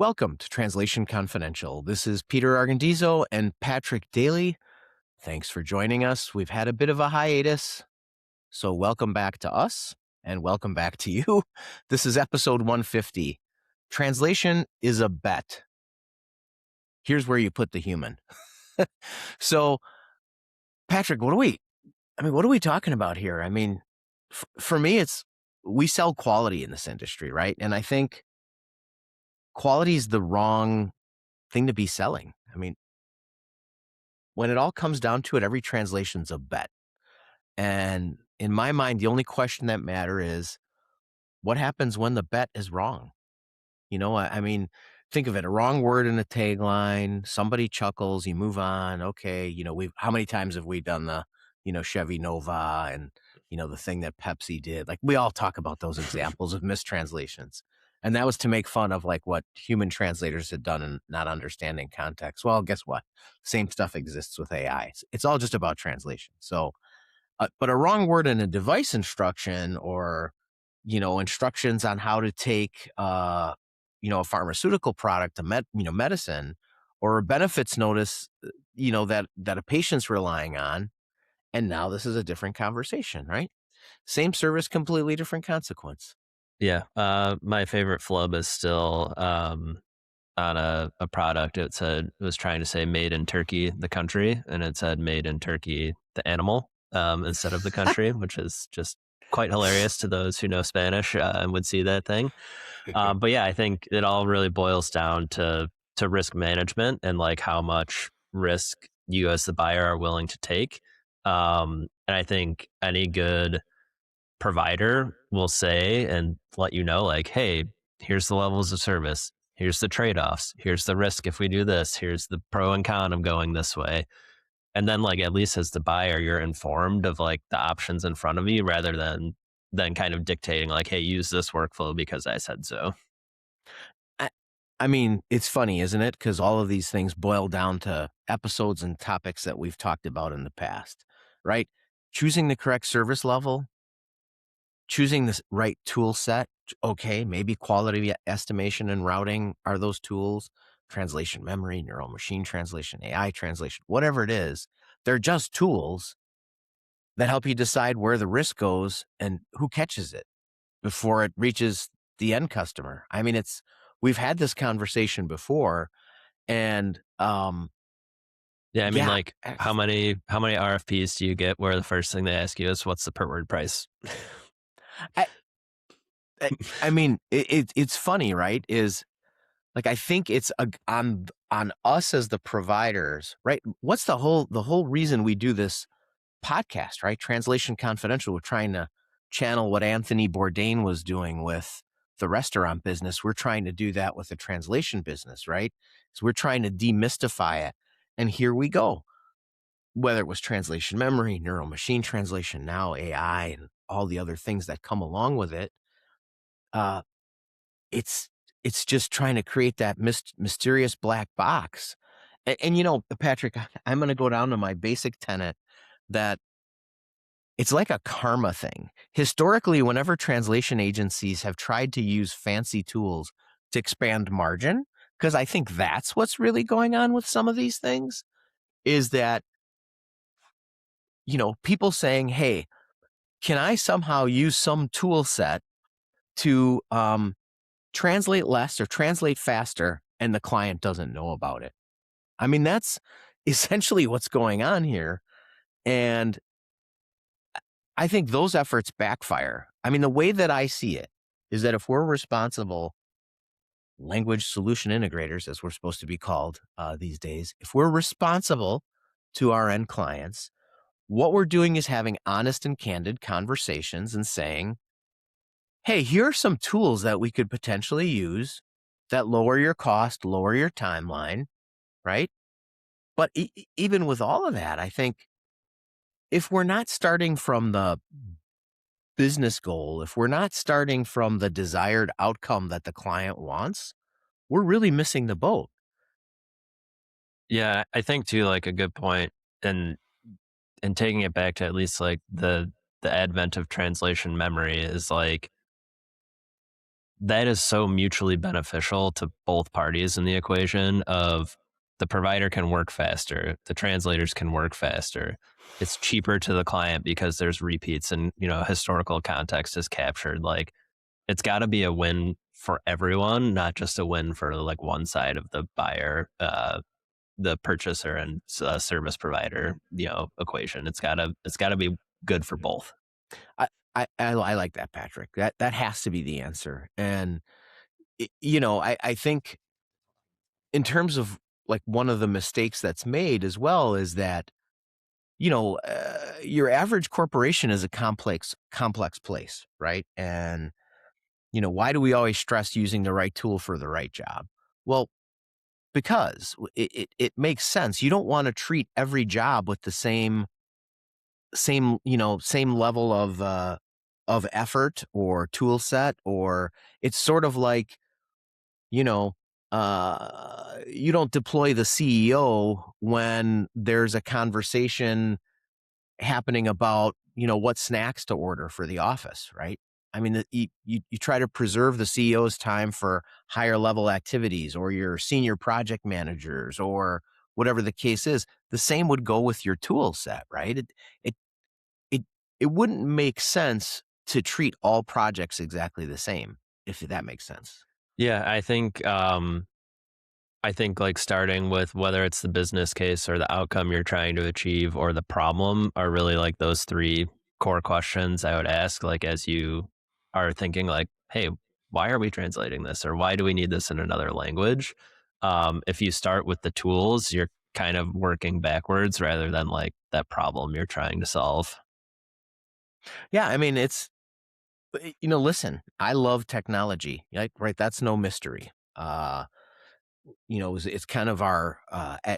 Welcome to Translation Confidential. This is Peter Argondizzo and Patrick Daley. Thanks for joining us. We've had a bit of a hiatus, so welcome back to us and welcome back to you. This is episode 150. Translation is a bet. Here's where you put the human. So, Patrick, what are we talking about here? For me, we sell quality in this industry, right? And I think quality is the wrong thing to be selling. When it all comes down to it, every translation's a bet. And in my mind, the only question that matters is what happens when the bet is wrong? Think of it, a wrong word in a tagline, somebody chuckles, you move on. Okay. How many times have we done the, Chevy Nova and, the thing that Pepsi did? Like we all talk about those examples of mistranslations. And that was to make fun of like what human translators had done and not understanding context. Well, guess what? Same stuff exists with AI. It's all just about translation. So, but a wrong word in a device instruction or, instructions on how to take, a pharmaceutical product, medicine, or a benefits notice, that a patient's relying on. And now this is a different conversation, right? Same service, completely different consequence. Yeah. My favorite flub is still on a product. It was trying to say made in Turkey, the country, and it said made in Turkey, the animal, instead of the country, which is just quite hilarious to those who know Spanish and would see that thing. But yeah, I think it all really boils down to risk management and like how much risk you as the buyer are willing to take. And I think any good provider will say and let you know, like, hey, here's the levels of service. Here's the trade-offs. Here's the risk if we do this. Here's the pro and con of going this way. And then like at least as the buyer, you're informed of like the options in front of you rather than kind of dictating like, hey, use this workflow because I said so. It's funny, isn't it? Because all of these things boil down to episodes and topics that we've talked about in the past, right? Choosing the correct service level, choosing the right tool set. Okay, maybe quality estimation and routing are those tools, translation memory, neural machine translation, AI translation, whatever it is. They're just tools that help you decide where the risk goes and who catches it before it reaches the end customer. We've had this conversation before, and Yeah, I mean, yeah, like how many RFPs do you get where the first thing they ask you is what's the per word price? I, it's funny, right? Is like I think it's on us as the providers, right? What's the whole reason we do this podcast, right? Translation Confidential. We're trying to channel what Anthony Bourdain was doing with the restaurant business. We're trying to do that with the translation business, right? So we're trying to demystify it. And here we go. Whether it was translation memory, neural machine translation, now AI, and all the other things that come along with it, uh, it's just trying to create that mysterious black box. And Patrick, I'm going to go down to my basic tenet that it's like a karma thing. Historically, whenever translation agencies have tried to use fancy tools to expand margin, because I think that's what's really going on with some of these things, is that, people saying, hey, can I somehow use some tool set to translate less or translate faster, and the client doesn't know about it? That's essentially what's going on here. And I think those efforts backfire. The way that I see it is that if we're responsible language solution integrators, as we're supposed to be called these days, if we're responsible to our end clients, what we're doing is having honest and candid conversations and saying, hey, here are some tools that we could potentially use that lower your cost, lower your timeline, right? But even with all of that, I think if we're not starting from the business goal, if we're not starting from the desired outcome that the client wants, we're really missing the boat. Yeah, I think too, like a good point, and taking it back to at least like the advent of translation memory is like that is so mutually beneficial to both parties in the equation of the provider can work faster, the translators can work faster. It's cheaper to the client because there's repeats and, historical context is captured. Like it's got to be a win for everyone, not just a win for like one side of the buyer, the purchaser and service provider, equation. It's got to be good for both. I, I like that, Patrick. That has to be the answer. And I think in terms of like one of the mistakes that's made as well is that your average corporation is a complex place, right? And why do we always stress using the right tool for the right job? Well, because it makes sense. You don't want to treat every job with the same level of effort or tool set, or it's sort of like, you know, you don't deploy the CEO when there's a conversation happening about, what snacks to order for the office, right? I mean, you try to preserve the CEO's time for higher level activities or your senior project managers or whatever the case is. The same would go with your tool set, right? It it it wouldn't make sense to treat all projects exactly the same, if that makes sense. Yeah, I think like starting with whether it's the business case or the outcome you're trying to achieve or the problem are really like those three core questions I would ask, like as you are thinking like, hey, why are we translating this or why do we need this in another language? If you start with the tools, you're kind of working backwards rather than like that problem you're trying to solve. Yeah, I mean, listen, I love technology, like, right? That's no mystery. It's kind of our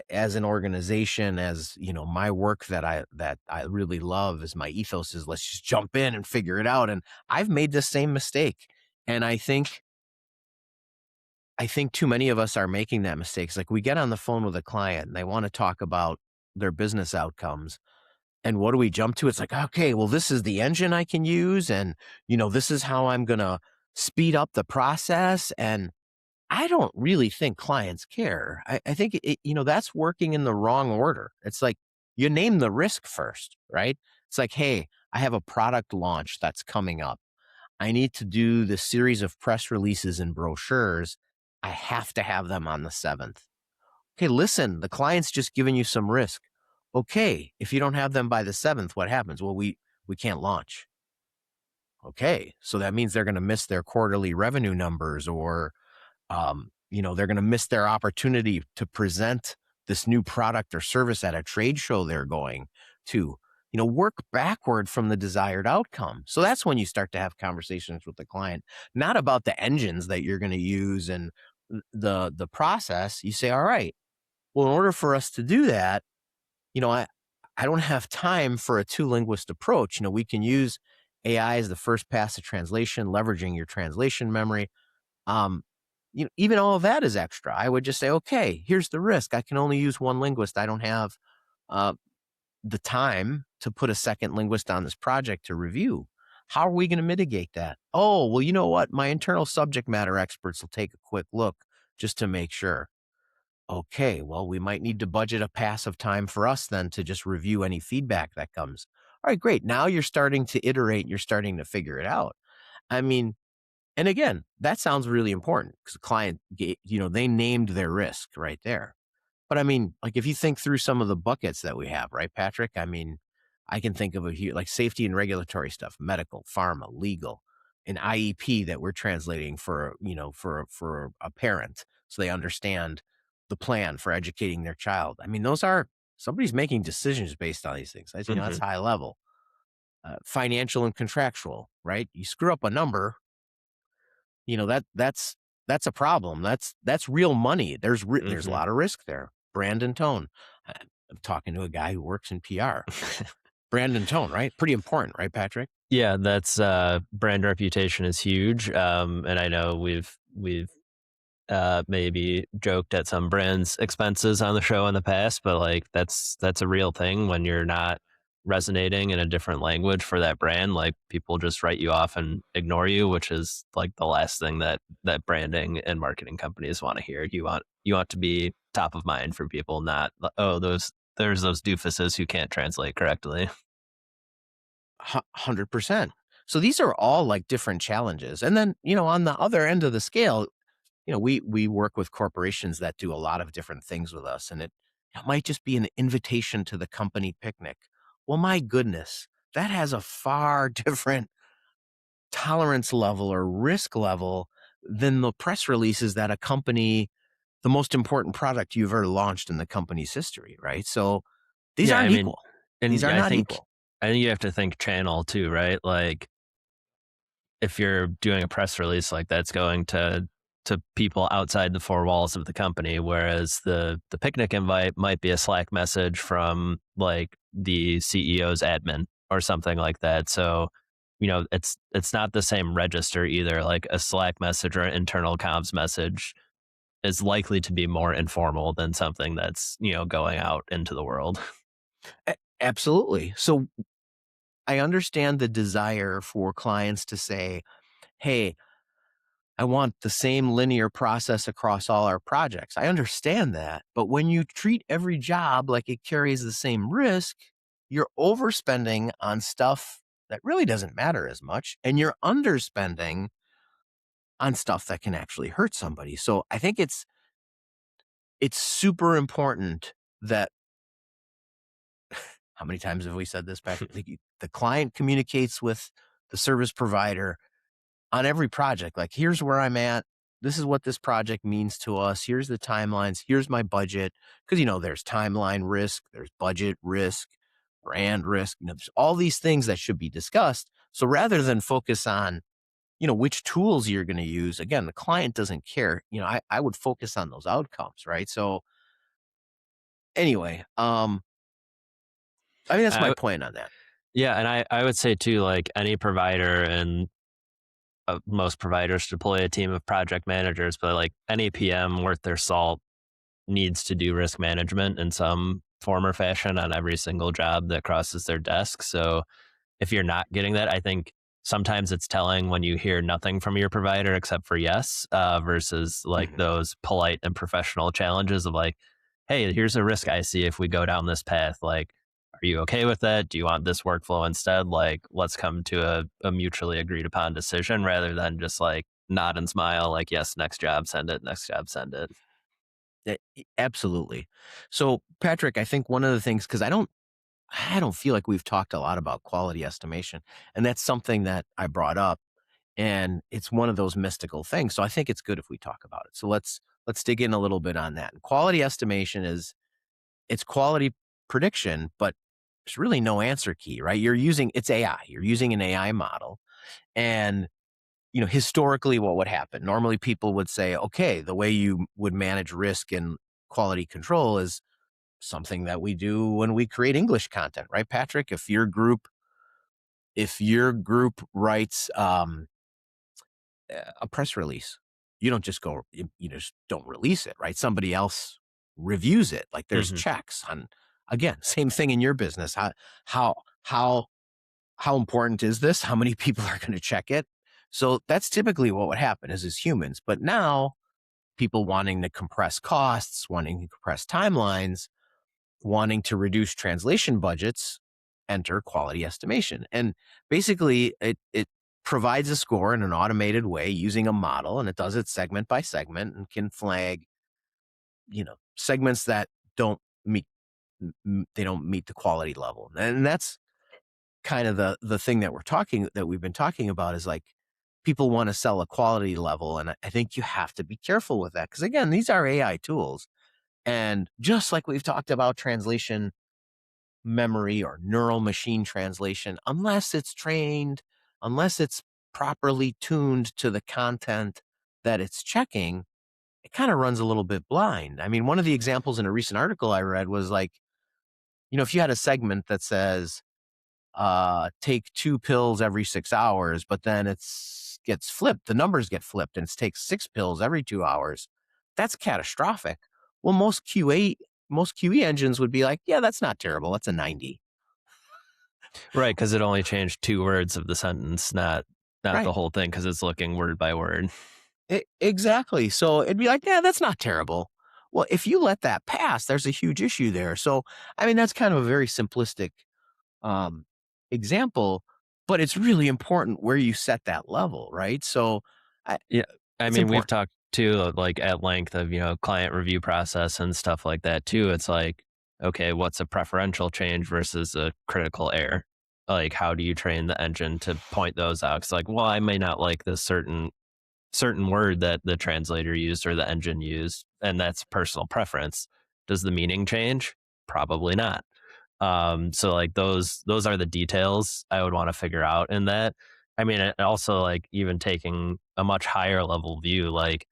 as an organization, as my work that I really love is my ethos is let's just jump in and figure it out. And I've made the same mistake, and I think too many of us are making that mistake. It's like we get on the phone with a client and they want to talk about their business outcomes. And what do we jump to? It's like, okay, well, this is the engine I can use. And, this is how I'm going to speed up the process. And I don't really think clients care. I think, that's working in the wrong order. It's like you name the risk first, right? It's like, hey, I have a product launch that's coming up. I need to do the series of press releases and brochures. I have to have them on the 7th. Okay, listen, the client's just giving you some risk. Okay, if you don't have them by the 7th, what happens? Well, we can't launch. Okay, so that means they're going to miss their quarterly revenue numbers, or they're going to miss their opportunity to present this new product or service at a trade show they're going to. Work backward from the desired outcome. So that's when you start to have conversations with the client, not about the engines that you're going to use and the process. You say, all right, well, in order for us to do that, I don't have time for a two linguist approach. We can use AI as the first pass of translation, leveraging your translation memory. Um, even all of that is extra. I would just say, okay, here's the risk. I can only use one linguist. I don't have uh, the time to put a second linguist on this project to review. How are we going to mitigate that? Oh, well, you know what? My internal subject matter experts will take a quick look just to make sure. Okay, well, we might need to budget a pass of time for us then to just review any feedback that comes. All right, great. Now you're starting to iterate, you're starting to figure it out. I mean, and again, that sounds really important because the client, they named their risk right there. But I mean, like if you think through some of the buckets that we have, right, Patrick? I mean, I can think of a here like safety and regulatory stuff, medical, pharma, legal, an IEP that we're translating for, for a parent so they understand the plan for educating their child. I mean, those are somebody's making decisions based on these things. That's Hmm. high level. Financial and contractual, right? You screw up a number, that's a problem. That's real money. There's a Hmm. lot of risk there. Brand and tone. I'm talking to a guy who works in PR. Brand and tone, right? Pretty important, right, Patrick? Yeah, that's brand reputation is huge. And I know we've maybe joked at some brands' expenses on the show in the past, but like that's a real thing when you're not resonating in a different language for that brand, like people just write you off and ignore you, which is like the last thing that branding and marketing companies want to hear. You want to be top of mind for people, not oh there's those doofuses who can't translate correctly. 100%. So these are all like different challenges. And then, on the other end of the scale, we work with corporations that do a lot of different things with us, and it might just be an invitation to the company picnic. Well, my goodness, that has a far different tolerance level or risk level than the press releases that accompany the most important product you've ever launched in the company's history, right? So these Yeah, I aren't mean, equal. These and are I not think equal. I think you have to think channel too, right? Like if you're doing a press release like that's going to people outside the four walls of the company, whereas the picnic invite might be a Slack message from like the CEO's admin or something like that. So, it's not the same register either. Like a Slack message or an internal comms message is likely to be more informal than something that's, going out into the world. Absolutely. So I understand the desire for clients to say, hey, I want the same linear process across all our projects. I understand that. But when you treat every job like it carries the same risk, you're overspending on stuff that really doesn't matter as much, and you're underspending on stuff that can actually hurt somebody. So I think it's super important that how many times have we said this, Patrick? The client communicates with the service provider on every project. Like, here's where I'm at. This is what this project means to us. Here's the timelines. Here's my budget. Because, there's timeline risk, there's budget risk, brand risk. There's all these things that should be discussed. So rather than focus on, which tools you're going to use, again, the client doesn't care. I would focus on those outcomes, right? So anyway, I mean, that's my I, point on that. yeah, and I would say too, like any provider and most providers deploy a team of project managers, but like any PM worth their salt needs to do risk management in some form or fashion on every single job that crosses their desk. So if you're not getting that, I think sometimes it's telling when you hear nothing from your provider except for yes, versus like Mhm. those polite and professional challenges of like, hey, here's a risk I see if we go down this path. Like, are you okay with that? Do you want this workflow instead? Like, let's come to a mutually agreed upon decision rather than just like nod and smile, like, yes, next job, send it, next job, send it. Absolutely. So, Patrick, I think one of the things, because I don't feel like we've talked a lot about quality estimation, and that's something that I brought up, and it's one of those mystical things. So I think it's good if we talk about it. So let's dig in a little bit on that. Quality estimation it's quality prediction, but there's really no answer key, right? It's AI. You're using an AI model, and historically, what would happen? Normally, people would say, okay, the way you would manage risk and quality control is something that we do when we create English content, right, Patrick? If your group writes a press release, you don't just go, you just don't release it, right? Somebody else reviews it. Like there's Hmm. checks on. Again, same thing in your business. How how how important is this? How many people are going to check it? So that's typically what would happen is as humans. But now people wanting to compress costs, wanting to compress timelines, wanting to reduce translation budgets, enter quality estimation. And basically it provides a score in an automated way using a model, and it does it segment by segment and can flag, segments that don't meet they don't meet the quality level. And that's kind of the thing that we've been talking about is like people want to sell a quality level. And I think you have to be careful with that. Because again, these are AI tools. And just like we've talked about translation memory or neural machine translation, unless it's properly tuned to the content that it's checking, it kind of runs a little bit blind. I mean, one of the examples in a recent article I read was like, if you had a segment that says, take 2 pills every 6 hours, but then gets flipped, the numbers get flipped and it takes 6 pills every 2 hours, that's catastrophic. Well, most QE engines would be like, yeah, that's not terrible. That's a 90. Right, because it only changed 2 words of the sentence, not the Right. whole thing, because it's looking word by word. Exactly. So it'd be like, yeah, that's not terrible. Well, if you let that pass, there's a huge issue there. So, I mean, that's kind of a very simplistic um, example, but it's really important where you set that level, right? So, I, Yeah, I it's mean, we've important. talked too, like, at length of, client review process and stuff like that too. It's like, okay, what's a preferential change versus a critical error? Like, how do you train the engine to point those out? It's like, well, I may not like this certain word that the translator used or the engine used, and that's personal preference. Does the meaning change? Probably not. So like those are the details I would want to figure out in that. I mean, it also like even taking a much higher level view, like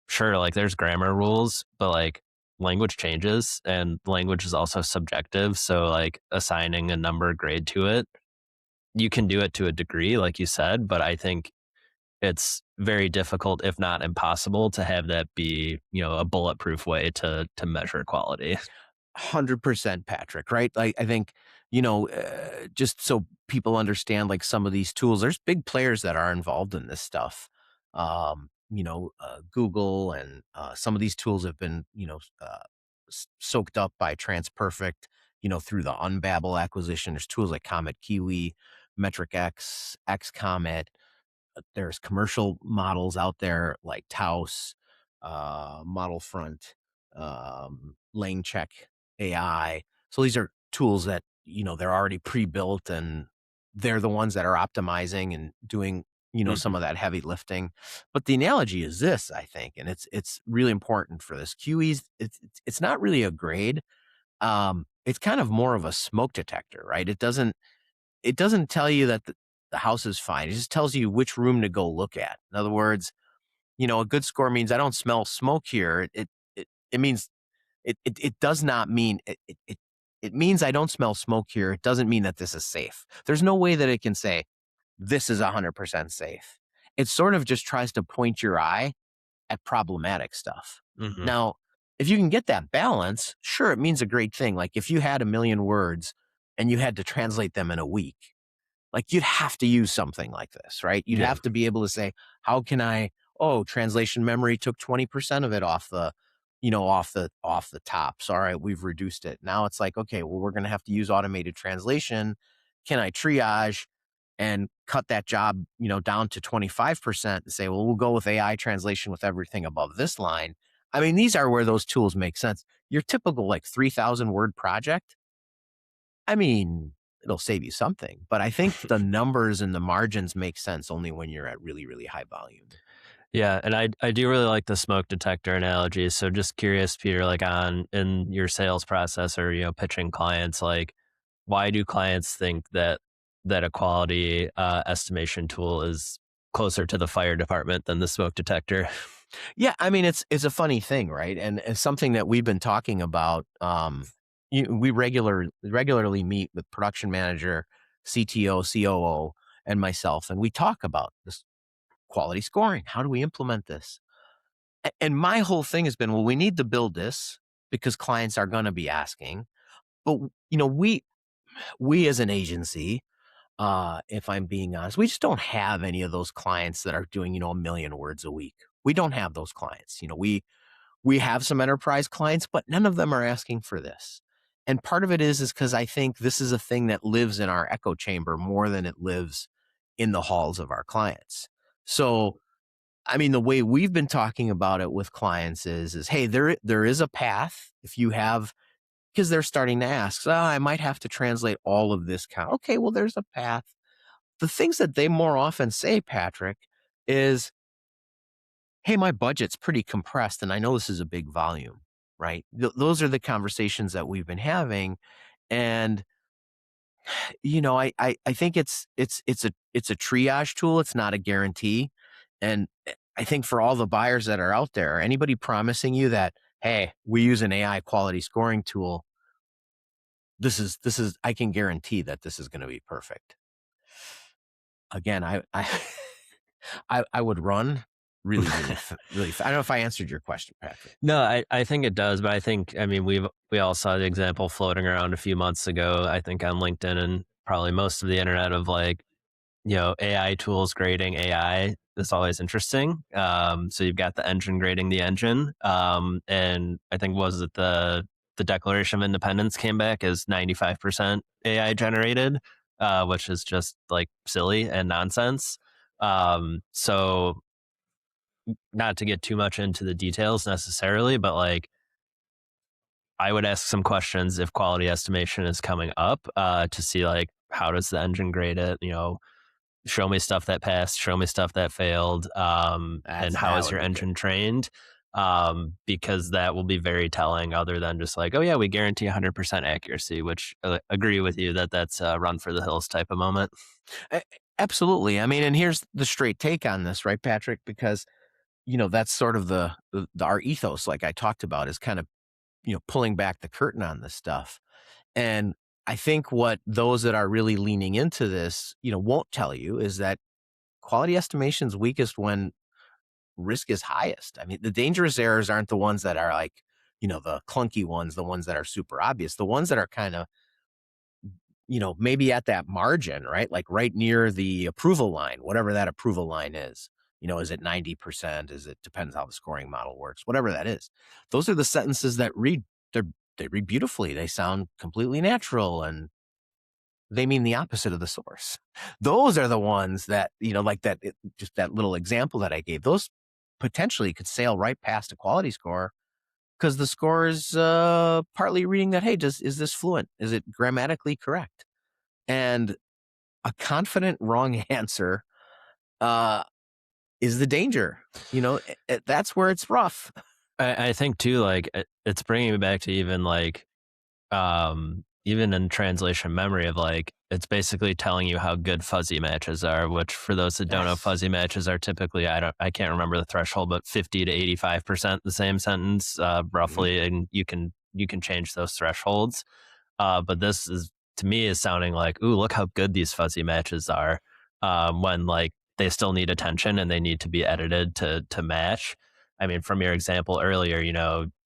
sure, like there's grammar rules, but like language changes and language is also subjective. So like assigning a number grade to it, you can do it to a degree, like you said, but I think it's very difficult, if not impossible, to have that be, a bulletproof way to measure quality. 100% Patrick, right? I think, just so people understand like some of these tools, there's big players that are involved in this stuff. Google and some of these tools have been, soaked up by TransPerfect, through the Unbabel acquisition. There's tools like Comet Kiwi, Metric X, XComet. There's commercial models out there like Taos, Model Front, Lane Check AI. So these are tools that, they're already pre-built and they're the ones that are optimizing and doing, some Mhm. of that heavy lifting. But the analogy is this, I think, and it's really important for this. QE's it's not really a grade. It's kind of more of a smoke detector, right? It doesn't tell you that the house is fine. It just tells you which room to go look at. In other words, a good score means I don't smell smoke here. It means it does not mean it means I don't smell smoke here. It doesn't mean that this is safe. There's no way that it can say this is 100% safe. It sort of just tries to point your eye at problematic stuff. Mhm. Now, if you can get that balance, sure, it means a great thing. Like if you had a million words and you had to translate them in a week, like you'd have to use something like this, right? You'd Yeah. have to be able to say, how can I, oh, translation memory took 20% of it off the tops. All right, we've reduced it. Now it's like, okay, well, we're gonna have to use automated translation. Can I triage and cut that job, down to 25% and say, well, we'll go with AI translation with everything above this line. I mean, these are where those tools make sense. Your typical like 3,000 word project, I mean, it'll save you something, but I think the numbers and the margins make sense only when you're at really, really high volume. Yeah, and I do really like the smoke detector analogy. So just curious, Peter, like on in your sales process or pitching clients, like why do clients think that a quality estimation tool is closer to the fire department than the smoke detector? Yeah, I mean, it's a funny thing, right? And it's something that we've been talking about. We regularly meet with production manager, CTO, COO, and myself, and we talk about this quality scoring. How do we implement this? And my whole thing has been, well, we need to build this because clients are going to be asking. But we as an agency, if I'm being honest, we just don't have any of those clients that are doing, a million words a week. We don't have those clients. We have some enterprise clients, but none of them are asking for this. And part of it is because I think this is a thing that lives in our echo chamber more than it lives in the halls of our clients. So, I mean, the way we've been talking about it with clients is hey, there is a path if you have because they're starting to ask, oh, I might have to translate all of this count. Okay, well, there's a path. The things that they more often say, Patrick, is, hey, my budget's pretty compressed and I know this is a big volume, right? Those are the conversations that we've been having. And, I think it's a triage tool. It's not a guarantee. And I think for all the buyers that are out there, anybody promising you that, hey, we use an AI quality scoring tool, this is I can guarantee that this is going to be perfect. Again, I would run really, really, really. I don't know if I answered your question, Patrick. No, I think it does, but I think I mean we all saw the example floating around a few months ago. I think on LinkedIn and probably most of the internet of like, AI tools grading AI is always interesting. So you've got the engine grading the engine. And I think was it the Declaration of Independence came back as 95% AI generated, which is just like silly and nonsense. So not to get too much into the details necessarily, but like I would ask some questions if quality estimation is coming up to see like how does the engine grade it, show me stuff that passed, show me stuff that failed, and how That is would your be good. engine trained? Because that will be very telling. Other than just like, oh yeah, we guarantee 100% accuracy, which agree with you that that's a run for the hills type of moment. A- Absolutely. I mean, and here's the straight take on this, right, Patrick? Because that's sort of our ethos, like I talked about, is kind of pulling back the curtain on this stuff. And I think what those that are really leaning into this, won't tell you is that quality estimation's weakest when risk is highest. I mean, the dangerous errors aren't the ones that are like, the clunky ones, the ones that are super obvious, the ones that are kind of, maybe at that margin, right? Like right near the approval line, whatever that approval line is. Is it 90%? Is it depends how the scoring model works, whatever that is. Those are the sentences that they read beautifully. They sound completely natural and they mean the opposite of the source. Those are the ones that, like just that little example that I gave, those potentially could sail right past a quality score because the score is partly reading that, hey, is this fluent? Is it grammatically correct? And a confident wrong answer uh, is the danger. That's where it's rough. I think too, like it's bringing me back to even like even in translation memory of like it's basically telling you how good fuzzy matches are, which for those that don't know, Yes. fuzzy matches are typically I can't remember the threshold, but 50 to 85% the same sentence Mhm. roughly, and you can change those thresholds. But this is to me is sounding like, ooh, look how good these fuzzy matches are, when like they still need attention and they need to be edited to match. I mean, from your example earlier,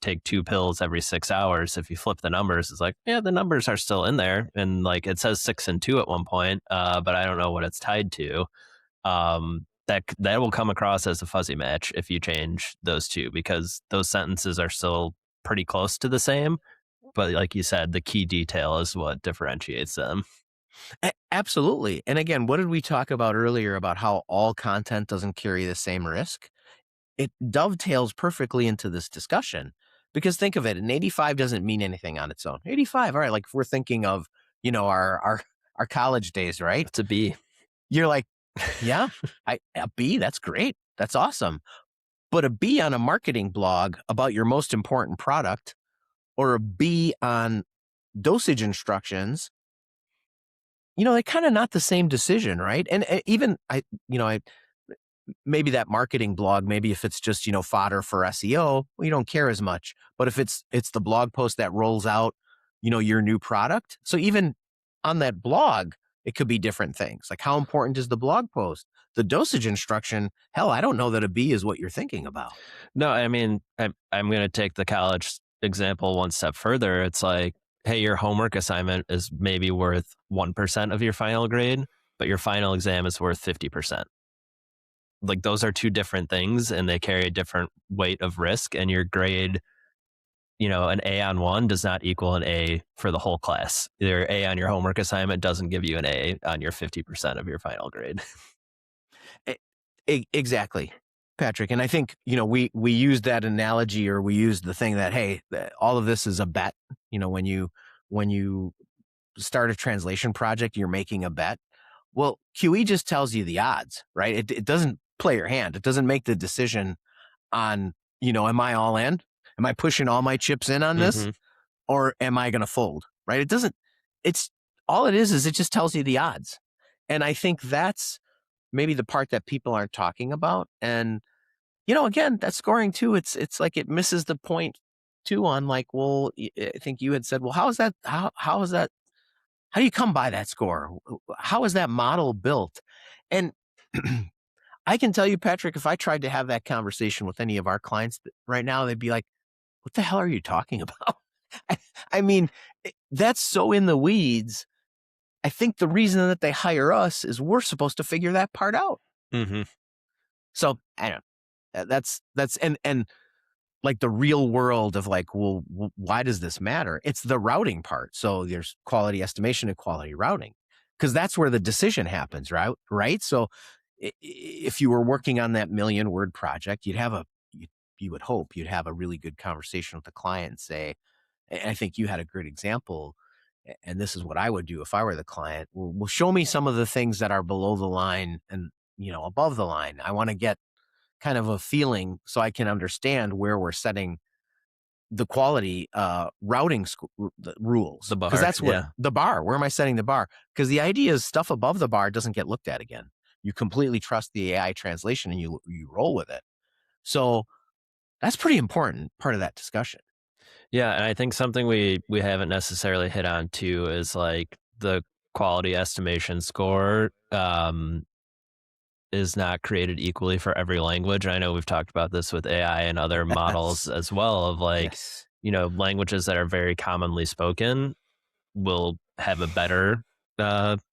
take 2 pills every 6 hours. If you flip the numbers, it's like, yeah, the numbers are still in there. And like it says 6 and 2 at one point, but I don't know what it's tied to. That will come across as a fuzzy match if you change those two because those sentences are still pretty close to the same. But like you said, the key detail is what differentiates them. Absolutely. And again, what did we talk about earlier about how all content doesn't carry the same risk? It dovetails perfectly into this discussion because think of it, an 85 doesn't mean anything on its own. 85, all right, like if we're thinking of, our college days, right? It's a B. You're like, yeah, a B, that's great. That's awesome. But a B on a marketing blog about your most important product or a B on dosage instructions, they're kind of not the same decision, right? And even I maybe that marketing blog, maybe if it's just, fodder for SEO, well, you don't care as much. But if it's the blog post that rolls out, your new product. So even on that blog, it could be different things. Like how important is the blog post? The dosage instruction, hell, I don't know that a B is what you're thinking about. No, I mean, I'm going to take the college example one step further. It's like, hey, your homework assignment is maybe worth 1% of your final grade, but your final exam is worth 50%. Like those are two different things and they carry a different weight of risk. And your grade, an A on one does not equal an A for the whole class. Your A on your homework assignment doesn't give you an A on your 50% of your final grade. E- exactly, Patrick. And I think, we use that analogy or we use the thing that, hey, all of this is a bet. When you start a translation project, you're making a bet. Well, QE just tells you the odds, right? It doesn't play your hand. It doesn't make the decision on, am I all in? Am I pushing all my chips in on this Mm-hmm. or am I going to fold? Right? It doesn't, it's all it is it just tells you the odds. And I think that's maybe the part that people aren't talking about. And, again, that scoring too, it's like it misses the point too on like, well, I think you had said, well, how is that? How is that? How do you come by that score? How is that model built? And I can tell you, Patrick, if I tried to have that conversation with any of our clients right now, they'd be like, what the hell are you talking about? I, I mean, that's so in the weeds. I think the reason that they hire us is we're supposed to figure that part out. Mm-hmm. So I don't know. That's and like the real world of like, well, why does this matter? It's the routing part. So there's quality estimation and quality routing, because that's where the decision happens, right? Right. So if you were working on that 1,000,000 word project, you would hope you'd have a really good conversation with the client and say, and I think you had a great example. And this is what I would do if I were the client. Well, show me some of the things that are below the line and, above the line. I want to get kind of a feeling so I can understand where we're setting the quality routing rules, The because bar, that's what yeah. the bar. Where am I setting the bar? Because the idea is stuff above the bar doesn't get looked at again. You completely trust the AI translation and you roll with it. So that's pretty important part of that discussion. Yeah, and I think something we haven't necessarily hit on too is like the quality estimation score is not created equally for every language. I know we've talked about this with AI and other models Yes. as well of like, Yes. languages that are very commonly spoken will have a better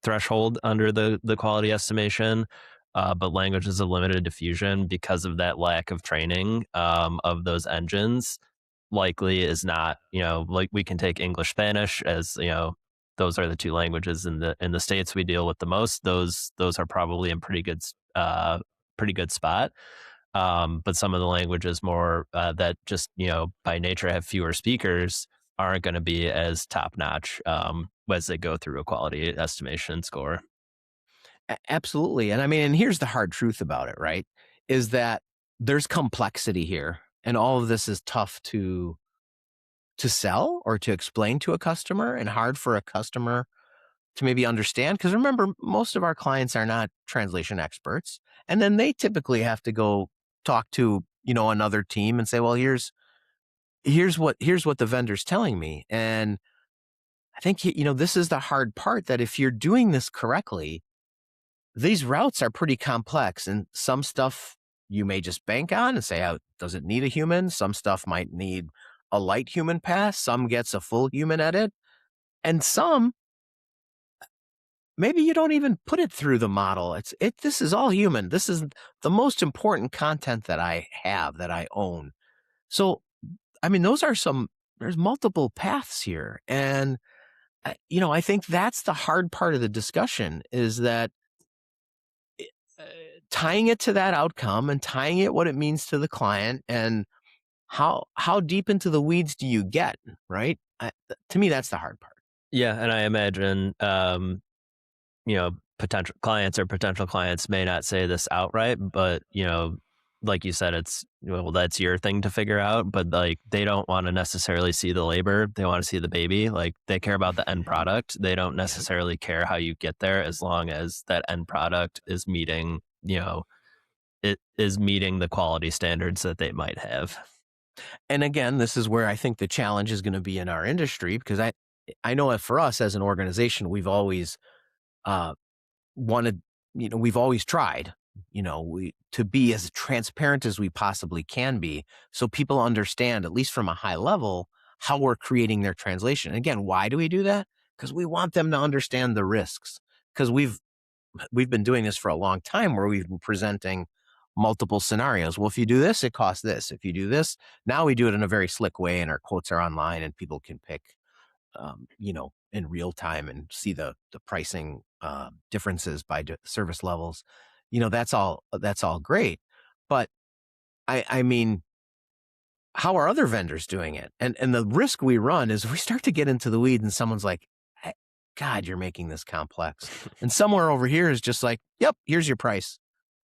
threshold under the quality estimation. But languages of limited diffusion, because of that lack of training of those engines, likely is not, like we can take English, Spanish as, those are the two languages in the states we deal with the most. Those are probably in pretty good spot. But some of the languages more that just, by nature have fewer speakers aren't going to be as top notch as they go through a quality estimation score. Absolutely. And I mean, and here's the hard truth about it, right? Is that there's complexity here, and all of this is tough to sell or to explain to a customer, and hard for a customer to maybe understand. Because remember, most of our clients are not translation experts. And then they typically have to go talk to, another team and say, well, here's what the vendor's telling me. And I think, this is the hard part, that if you're doing this correctly, these routes are pretty complex, and some stuff you may just bank on and say, oh, does it need a human? Some stuff might need a light human pass. Some gets a full human edit. And some, maybe you don't even put it through the model. This is all human. This is the most important content that I have, that I own. So, I mean, there's multiple paths here. And, I think that's the hard part of the discussion, is that uh, tying it to that outcome and tying it what it means to the client, and how deep into the weeds do you get, right? To me, that's the hard part. Yeah, and I imagine potential clients or potential clients may not say this outright, but like you said, it's, well, that's your thing to figure out. But like, they don't want to necessarily see the labor; they want to see the baby. Like, they care about the end product. They don't Yep. necessarily care how you get there, as long as that end product is meeting, it is meeting the quality standards that they might have. And again, this is where I think the challenge is going to be in our industry, because I know that for us as an organization, we've always uh, wanted, we've always tried, to be as transparent as we possibly can be, so people understand, at least from a high level, how we're creating their translation. And again, why do we do that? Because we want them to understand the risks. Because we've been doing this for a long time, where we've been presenting multiple scenarios. Well, if you do this, it costs this. If you do this, now we do it in a very slick way, and our quotes are online, and people can pick, in real time, and see the pricing differences by service levels. That's all great, but I mean, how are other vendors doing it? And the risk we run is we start to get into the weeds, and someone's like, "Hey, God, you're making this complex," and somewhere over here is just like, "Yep, here's your price,"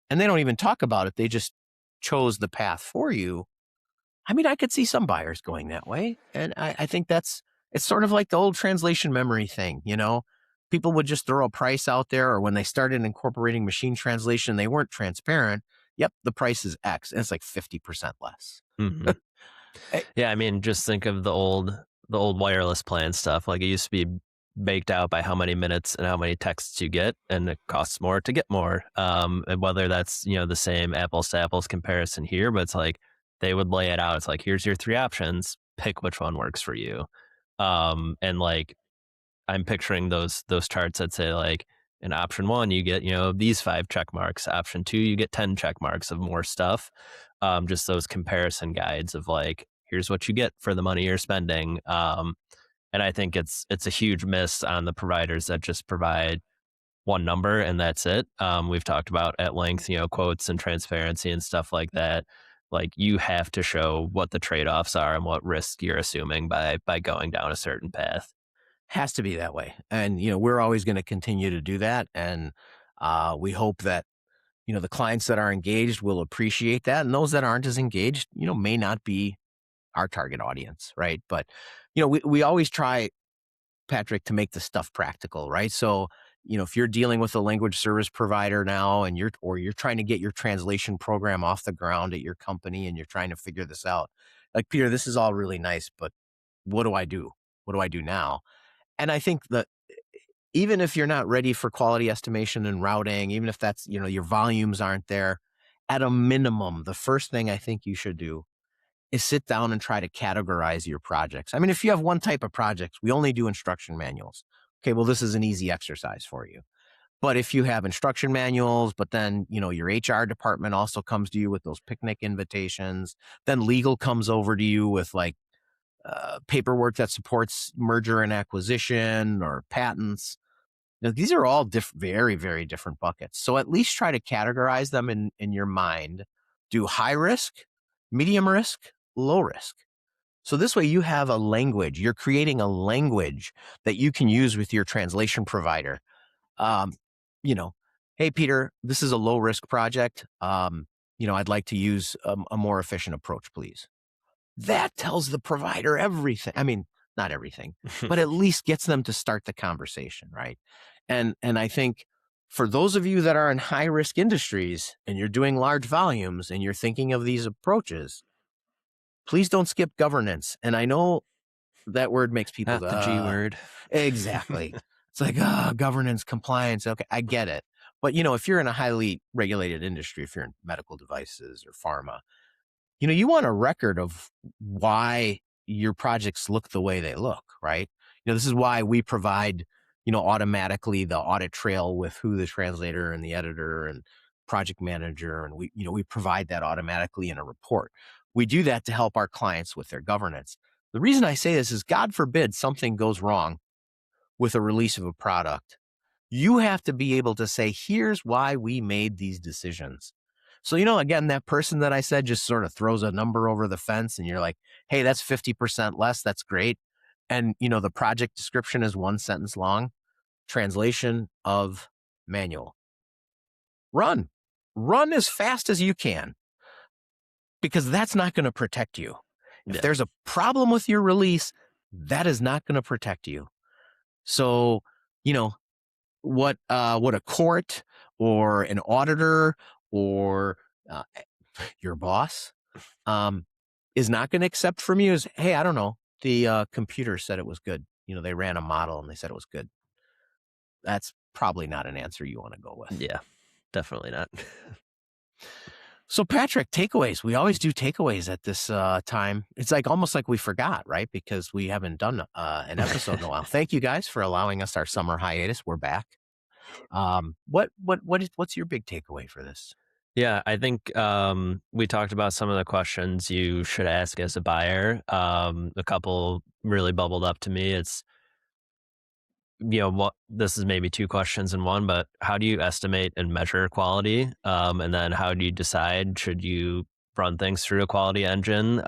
and they don't even talk about it. They just chose the path for you. I mean, I could see some buyers going that way. And I think it's sort of like the old translation memory thing. People would just throw a price out there, or when they started incorporating machine translation, they weren't transparent. Yep, the price is X, and it's like 50% less. Hmm. Eh, Yeah, I mean, just think of the old wireless plan stuff. Like, it used to be baked out by how many minutes and how many texts you get, and it costs more to get more. And whether that's, the same apples to apples comparison here, but it's like they would lay it out. It's like, here's your three options. Pick which one works for you. And like, I'm picturing those charts that say like in option 1 you get, these 5 check marks, option 2 you get 10 check marks of more stuff. Just those comparison guides of like, here's what you get for the money you're spending. And I think it's a huge miss on the providers that just provide one number and that's it. We've talked about at length, quotes and transparency and stuff like that. Like you have to show what the trade-offs are and what risk you're assuming by going down a certain path. Has to be that way. And, we're always going to continue to do that. And we hope that, the clients that are engaged will appreciate that. And those that aren't as engaged, may not be our target audience. Right. But, we always try, Patrick, to make the stuff practical. Right. So, if you're dealing with a language service provider now and you're trying to get your translation program off the ground at your company and you're trying to figure this out, like, Peter, this is all really nice, but what do I do? What do I do now? And I think that even if you're not ready for quality estimation and routing, even if that's, your volumes aren't there, at a minimum, the first thing I think you should do is sit down and try to categorize your projects. I mean, if you have one type of projects, we only do instruction manuals. Okay, well, this is an easy exercise for you. But if you have instruction manuals, but then, your HR department also comes to you with those picnic invitations, then legal comes over to you with like paperwork that supports merger and acquisition or patents. These are all very, very different buckets. So at least try to categorize them in your mind. Do high risk, medium risk, low risk. So this way you have a language. You're creating a language that you can use with your translation provider. You know, hey, Peter, this is a low risk project. I'd like to use a more efficient approach, please. That tells the provider everything. I mean, not everything, but at least gets them to start the conversation, right? And I think for those of you that are in high risk industries and you're doing large volumes and you're thinking of these approaches, please don't skip governance. And I know that word makes people Not the G word. Exactly. It's like, governance, compliance. Okay, I get it. But, if you're in a highly regulated industry, if you're in medical devices or pharma, you want a record of why your projects look the way they look, right? This is why we provide, automatically the audit trail with who the translator and the editor and project manager, and we provide that automatically in a report. We do that to help our clients with their governance. The reason I say this is, God forbid something goes wrong with a release of a product. You have to be able to say, here's why we made these decisions. So, again, that person that I said just sort of throws a number over the fence and you're like, hey, that's 50% less. That's great. And, the project description is one sentence long. Translation of manual. Run as fast as you can, because that's not going to protect you. If there's a problem with your release, that is not going to protect you. So, what a court or an auditor or your boss is not going to accept from you is, hey, I don't know, the computer said it was good. They ran a model and they said it was good. That's probably not an answer you want to go with. Yeah, definitely not. So, Patrick, takeaways. We always do takeaways at this time. It's like almost like we forgot, right? Because we haven't done an episode in a while. Thank you guys for allowing us our summer hiatus. We're back. What's your big takeaway for this? Yeah, I think we talked about some of the questions you should ask as a buyer. A couple really bubbled up to me. It's, what this is maybe two questions in one, but how do you estimate and measure quality? And then how do you decide, should you run things through a quality engine?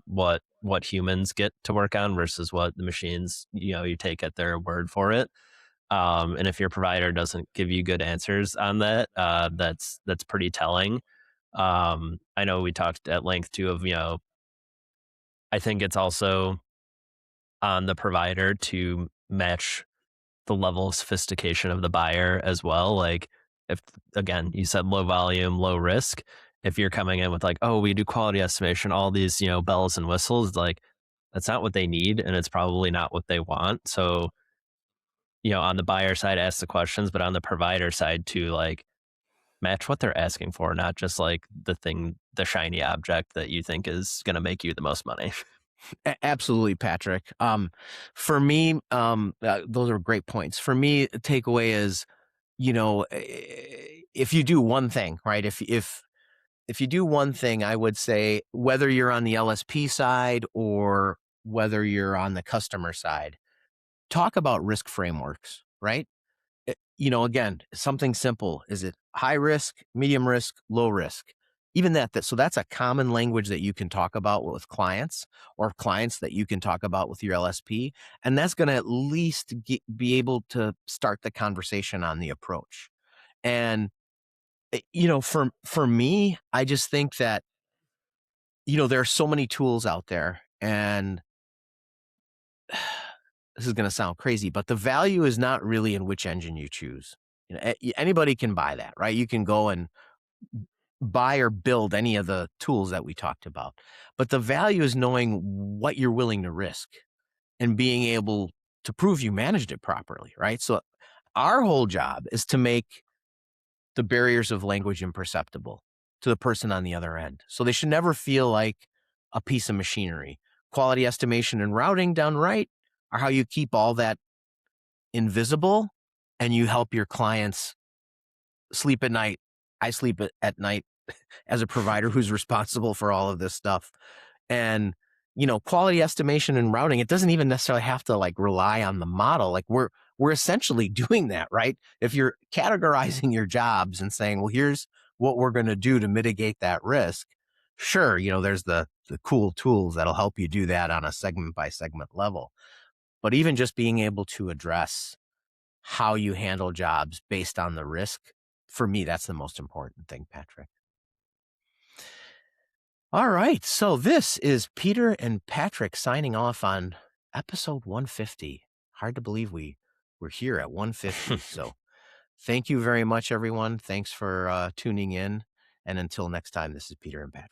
What humans get to work on versus what the machines, you take at their word for it. And if your provider doesn't give you good answers on that, that's pretty telling. I know we talked at length too of, I think it's also on the provider to match the level of sophistication of the buyer as well. Like if, again, you said low volume, low risk, if you're coming in with like, oh, we do quality estimation, all these, bells and whistles, like that's not what they need. And it's probably not what they want. So, on the buyer side, ask the questions, but on the provider side too, like match what they're asking for, not just like the shiny object that you think is going to make you the most money. Absolutely, Patrick. For me, those are great points. For me, the takeaway is, if you do one thing, right? If you do one thing, I would say whether you're on the LSP side or whether you're on the customer side, talk about risk frameworks, right? Again, something simple. Is it high risk, medium risk, low risk? Even so that's a common language that you can talk about with clients or clients that you can talk about with your LSP. And that's going to at least be able to start the conversation on the approach. And, for me, I just think that, there are so many tools out there, and this is going to sound crazy, but the value is not really in which engine you choose. Anybody can buy that, right? You can go and buy or build any of the tools that we talked about. But the value is knowing what you're willing to risk and being able to prove you managed it properly, right? So our whole job is to make the barriers of language imperceptible to the person on the other end. So they should never feel like a piece of machinery. Quality estimation and routing done right are how you keep all that invisible and you help your clients sleep at night. I sleep at night as a provider who's responsible for all of this stuff. And, quality estimation and routing, it doesn't even necessarily have to like rely on the model. Like we're essentially doing that, right? If you're categorizing your jobs and saying, well, here's what we're going to do to mitigate that risk. Sure, there's the cool tools that'll help you do that on a segment by segment level. But even just being able to address how you handle jobs based on the risk, for me, that's the most important thing, Patrick. All right. So this is Peter and Patrick signing off on episode 150. Hard to believe we're here at 150. So thank you very much, everyone. Thanks for tuning in. And until next time, this is Peter and Patrick.